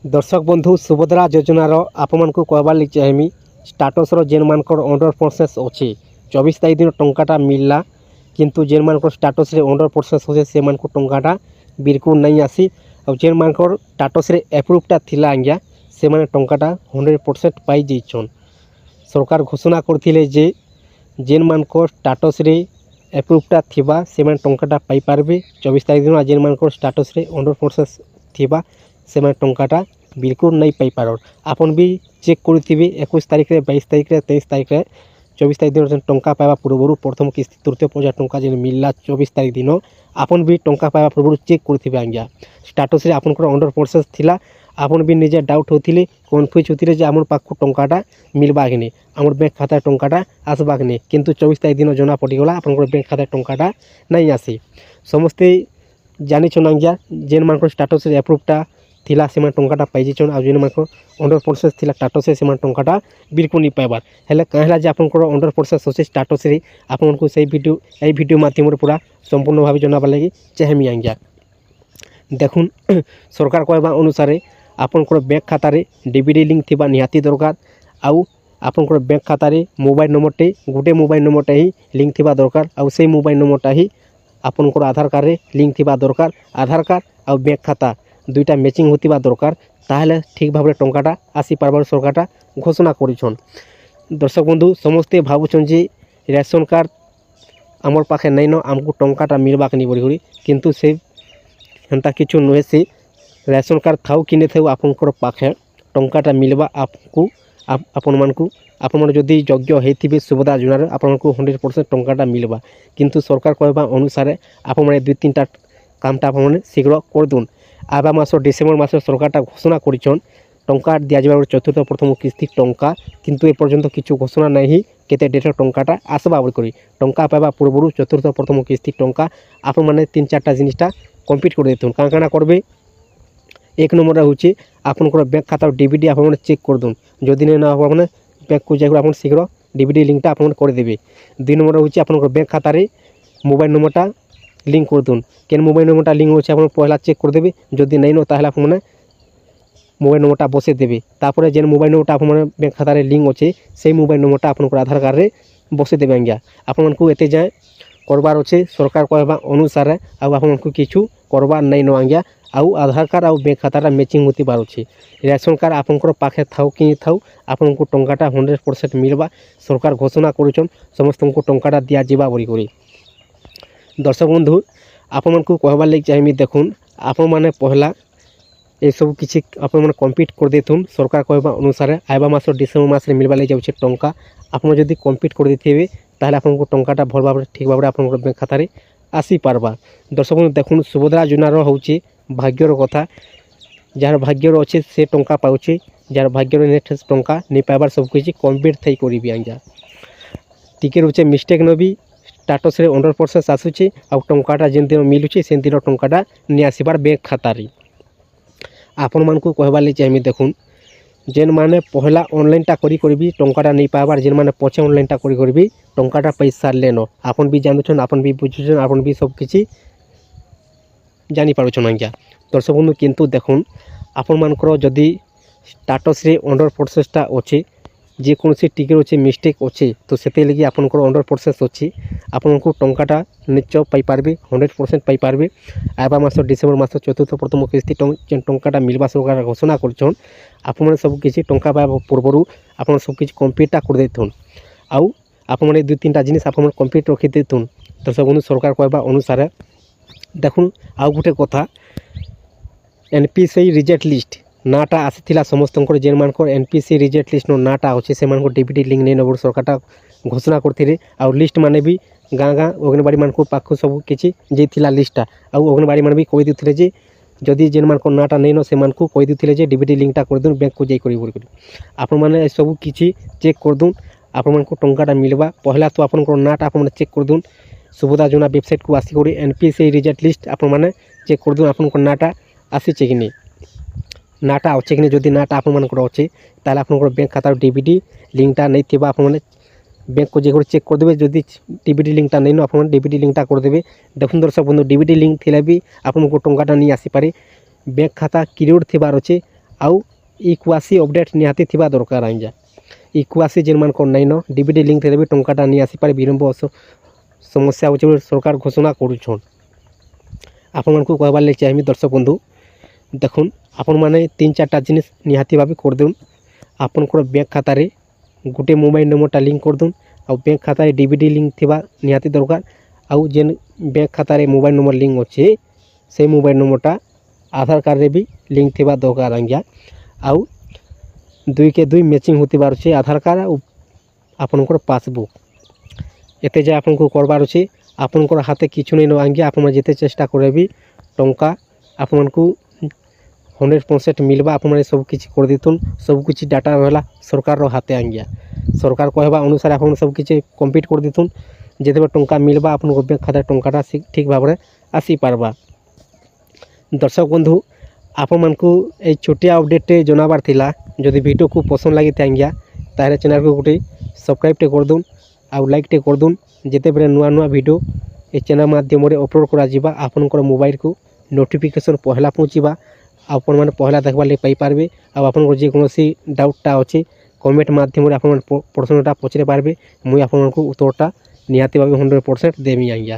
दर्शक बंधु सुभद्रा योजनार आपण को कहबार लगे चाहमी स्टाटस जेन मान अंडर प्रोसेस अच्छे 24 तारीख दिन टंकाटा मिलला किंतु जेन मान स्टाटस अंडर प्रोसेस अच्छे से मान टंकाटा बिल्कुल नहीं आसी और जेन मान स्टाटस एप्रुवटा थिला आज्ञा से माने टंकाटा 100% पाई जाइछन। सरकार घोषणा करथिले जे जेन मान स्टाटस एप्रुवटा थिबा से माने टंकाटा पाई पारबे 24 तारीख दिन जेन मान स्टाटस अंडर प्रोसेस थिबा से माने टंकाटा बिल्कुल नहीं पाई पार। आपन भी चेक करुवे 21 तारीख 22 तारीख 23 तारीख 24 तारीख दिन टंका पाइबा पूर्व प्रथम किस्ती तृतीय पर्याय टंका जेन मिलला 24 तारीख दिन आपन भी टंका पाइबा पूर्व चेक करुवे आज्ञा स्टाटस आपनकर अंडर प्रोसेस थिला। आपन भी निजे डाउट होते कन्फ्यूज होते जे आम पाक टंकाटा मिलवा कि नहीं आम बैंक खाता टंकाटा आसवा कि नहीं किंतु 24 तारीख दिन जना पड़गला आपन बैंक खाता टंकाटा नहीं आसी। समस्ते जानिछन आज्ञा जेन मान स्टाटस एप्रुवटा थिला से टंकाटा पाई जाइछन आ जेन मान अंडर प्रोसेस थिला स्टाटस से टंकाटा बिल्कुल नहीं पाइबार हेले कहला जे आपनकर अंडर प्रोसेस अच्छे स्टाटस आपन को सही वीडियो माध्यम पूरा संपूर्ण भाव जनाबार लगी चाहमी आज्ञा। देखुन सरकार कहवा अनुसार आपनकर बैंक खातार डीबीडी लिंक थिबा निहाती दरकार आउ आपनकर बैंक खातार मोबाइल नंबरटे गोटे मोबाइल नंबरटा ही लिंक थिबा दरकार आउ से मोबाइल नंबरटा ही आपनकर आधार कार्ड रे लिंक थिबा दरकार। आधार कार्ड आउ बैंक खाता दुईटा मैचिंग होतिबा दरकार ताहले ठीक भाव टंकाटा आसी पारबार सरकारटा घोषणा करिछन। दर्शक बंधु समस्ते भावुछन जे रेशन कार्ड आमर पाखे नहीं न आमको टंकाटा मिलबा कि बोली किंतु से हेन्ता किछु नुहे से रेशन कार्ड थाउ कि नहीं थाउ आपनकर पाखे टंकाटा मिलबा आपको आपण मानकु आपण मन जदि योग्य होइथिबे सुविधा योजनार आपनकु 100% टंकाटा मिलबा किंतु सरकार कहबा अनुसार आपण माने दुई तीनटा कामटा आपण माने शीघ्र कर दुन। आबा मास डिसेम्बर मास सरकारटा घोषणा करिछन टंका दिया जाबार चतुर्थ प्रथम किस्ती टंका किंतु ए पर्यंत किछु घोषणा नहीं केते डेट टंकाटा आसबा बोली करी टंका पाइबा पूर्व चतुर्थ प्रथम किस्ती टंका आपण माने तीन चारटा जिनिसटा कम्प्लीट कर देथुन काना करबे। एक नंबर होची आपनकर बैंक खाता डीबीडी आपन चेक कर दुन जदि नहीं ना आपन बैंक को जाकर आपन शीघ्र डीबीडी लिंकटा आपन कर देबे। दुई नंबर होची आपनकर बैंक खाता रे मोबाइल नंबरटा लिंक कर दुन केन मोबाइल नंबरटा लिंक होची आपन पहला चेक कर देबे जदि नहीं नो ताहले आपन मोबाइल नंबरटा बसे देबे तापर जेन मोबाइल नंबरटा आपन बैंक खाता रे लिंक अच्छे से मोबाइल नंबरटा आपनकर आधार कार्ड रे बसे देबे आज्ञा आपन को एते जाय करबार अच्छे सरकार कहबा अनुसार आउ आपन को किछु करबार नहीं न आज्ञा आउ आधार कार्ड आउ बैंक खाता मैचिंग होती बार अच्छे रेशन कार्ड आपनकर पाखे थाउ कि थाउ आपन को टंकाटा 100% मिलबा सरकार घोषणा करिछन समस्त को टंकाटा दिया जिबा बोली करी। दर्शक बंधु आपण को कहबार लगे चाहमी देखुन आपण माने पहला ये सब किसी आपण माने कम्प्लीट कर देथुन सरकार कहबा अनुसार आइबा मास डिसेम्बर मास मिलबा लगे जाउछे टंका आपण जदि कम्प्लीट कर देथिबे ताहले आपन को टंकाटा भल भाव ठीक भाव आपन बैंक खाता रे आसी पारबा। दर्शक बंधु देखुन सुभद्रा योजनार होउछे भाग्यर कथा जार भाग्यर अच्छे से टंका पाउछे जार भाग्यर नेट टंका नहीं पाइबार सब किसी कम्प्लीट थई करी आज्ञा टिके रोचे मिस्टेक नबी स्टाटस रे अंडर प्रोसेस आसुचे आ टंकाटा जेन दिन मिलुचे से दिन टंकाटा नहीं आसबार बैंक खाता रे आपण मान को कहबार लगे चाहमी देखुन जेन माने पहला ऑनलाइनटा करी टंकाटा नहीं पाइबार जेन माने पछे ऑनलाइनटा करी टंकाटा पैसा लेनो आपन भी जानुछन आपन भी बुझुछन आपन भी सब किसी जानी पारुछन आज्ञा। दर्शक बंधु किंतु देखुन आपण मानकर जदि स्टाटस रे अंडर प्रोसेसटा अच्छे जेकोसी टिके अच्छे मिस्टेक अच्छे तो से लगे आपनकर अंडर प्रोसेस अच्छे आपन को टंकाटा निश्चय पाई पारबे 100% पाई पारबे। आबा मास डिसेम्बर मास चतुर्थ प्रथम किस्ती टंकाटा मिलबा सरकार घोषणा करछन आपन माने सब किछि टंका पाइबा पूर्व आपन सब किछि कम्प्लीटटा कर देथुन आउ आपन माने दुई तीनटा जिनिस आपन कम्प्लीट रखि देथुन। दर्शक बंधु सरकार कहबा अनुसार देखुन आउ गोटे कथा एनपीसी रिजेक्ट लिस्ट नाटा आसीथिला समस्तंकर जेन मानकर एनपीसी रिजेक्ट लिस्ट नो नाटा अच्छे से मानकर डीबीडी लिंक नहीं नबर सरकारटा घोषणा करथिले आउ लिस्ट माने भी गाँ गाँ अंगनवाड़ी मान पाख सब किछि जेथिला लिस्टटा आउ अंगनवाड़ी मान भी कहि दिथिले जे जदि जेन मानकर नाटा नहीं न से मान को कहि दिथिले जे डीबीडी लिंकटा कर दुन बैंक को जाई करी बोल आपन माने सब किछि चेक कर दुन आपन मान को टंकाटा मिलबा पहला तो आपन को नाटा आपन चेक कर दुन सुभद्रा योजना वेबसाइट को आसी करी एनपीसी रिजेक्ट लिस्ट आपण माने चेक कर दूँ आपन को नाटा आसीचे कि नहीं नाटा अच्छे कि नहीं जदि नाटा आपण मानकर अच्छे ताले आपन बैंक खाता डीबीडी लिंकटा नहीं थिबा आपण माने बैंक को जे चेक कर देबे जदि डीबीडी लिंकटा नहीं न आपन डीबीडी लिंकटा कर देबे। देखुन दर्शक बंधु डीबीडी लिंक थिले भी आपन को टंकाटा नहीं आसी पारे बैंक खाता क्लियर थिबार अच्छे आउ इक्वासी अपडेट निहाती थिबा दरकार आज्ञा इक्वासी जेन मानकर नाइन डीबीडी लिंक थे भी टंकाटा नहीं आसीपारे विलंब समस्या होचे सरकार घोषणा करुछन आपण मानकु कहबार लगे चाहिए दर्शक बंधु देखुन आपण माने 3-4टा जिनिस निहाती भाव कर देउन आपनकर बैंक खाता रे गोटे मोबाइल नंबरटा लिंक कर दून आ बैंक खाता रे डीबीडी लिंक थिबा निहाती दरकार आउ जेन बैंक खाता रे मोबाइल नंबर लिंक अच्छे से मोबाइल नंबरटा आधार कार्ड रे भी लिंक थिबा दरकार आज्ञा आउ 2 के 2 मैचिंग होतिबार छे आधार कार्ड आ आपनकर पासबुक एते जे आपनको करबार अछि आपनकर हाथे किछु नै न आज्ञा आपण जेते चेष्टा करबी टंका आपनको 100% मिलबा आपण सब किछि कर दितुन सब किछि डाटा रहला सरकार रो हाथे आज्ञा सरकार कहबा अनुसार आपण सब किछि कंप्लीट कर दितुन जेते टंका मिलबा आपण बैंक खाता टंकाटा ठीक भाबरे आसी पारबा दर्शक बंधु आपण मानकु ए छोटिया अपडेट जनाबार थिला जदि वीडियो को पसंद लागि आज्ञा तारे चैनल को गोटे सब्सक्राइब टे कर दून आ लाइक टे कर दून जेते बेले नुआ नुआ वीडियो ए चैनल माध्यम रे अपलोड करा जिबा आपनकर मोबाइल को नोटिफिकेशन पहला पहुँचीबा आपण माने पहला देखबार ले पाई पारबे आ आपनकर जे कोनोसी डाउटटा अछि कमेंट माध्यम रे आपण प्रश्नटा पचरे पारबे मुई आपनकर उत्तरटा निहाती भाबे 100% देमी आज्ञा।